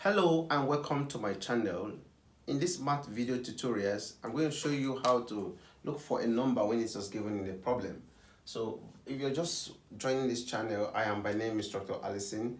Hello and welcome to my channel. In this math video tutorials, I'm going to show you how to look for a number when it's just given in a problem. So if you're just joining this channel, I am by name Instructor Allison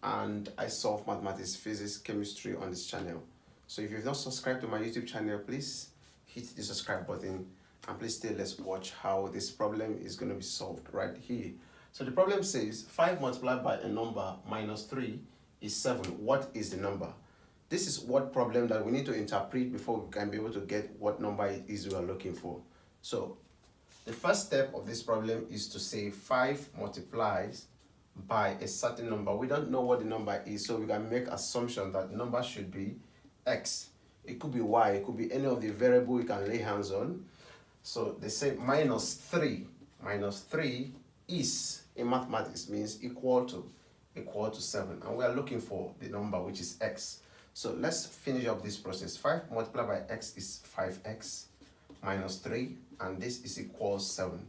and I solve mathematics, physics, chemistry on this channel. So if you've not subscribed to my YouTube channel, please hit the subscribe button and please stay. Let's watch how this problem is going to be solved right here. So the problem says 5 multiplied by a number minus 3 is 7. What is the number? This is what problem that we need to interpret before we can be able to get what number it is we are looking for. So the first step of this problem is to say 5 multiplies by a certain number. We don't know what the number is, so we can make assumption that the number should be x. It could be y, it could be any of the variable we can lay hands on. So they say minus 3. Minus 3 is, in mathematics, means equal to 7, and we are looking for the number which is x. So let's finish up this process. 5 multiplied by x is 5x minus 3, and this is equals 7.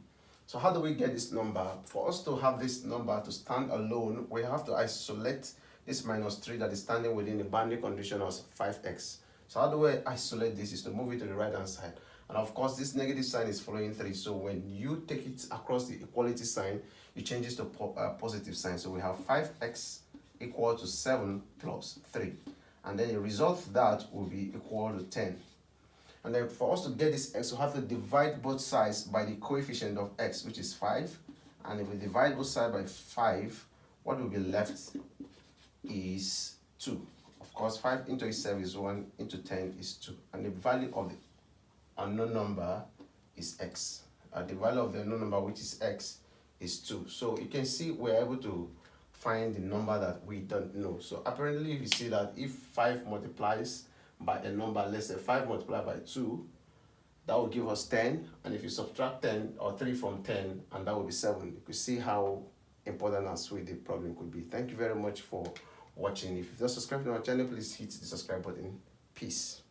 So how do we get this number? For us to have this number to stand alone, we have to isolate this minus 3 that is standing within the boundary condition of 5x. So how do we isolate this? Is to move it to the right hand side. And of course, this negative sign is following 3. So when you take it across the equality sign, you change it to positive sign. So we have 5x equal to 7 plus 3. And then the result of that will be equal to 10. And then for us to get this x, we have to divide both sides by the coefficient of x, which is 5. And if we divide both sides by 5, what will be left is 2. Of course, 5 into itself is 1, into 10 is 2. And the value of the unknown number is x. The value of the unknown number, which is x, is 2. So you can see we're able to find the number that we don't know. So apparently we see that if 5 multiplies by a number, let's say 5 multiplied by 2, that will give us 10. And if you subtract 10 or 3 from 10, and that will be 7. You can see how important and sweet the problem could be. Thank you very much for watching. If you're not subscribed to my channel, please hit the subscribe button. Peace.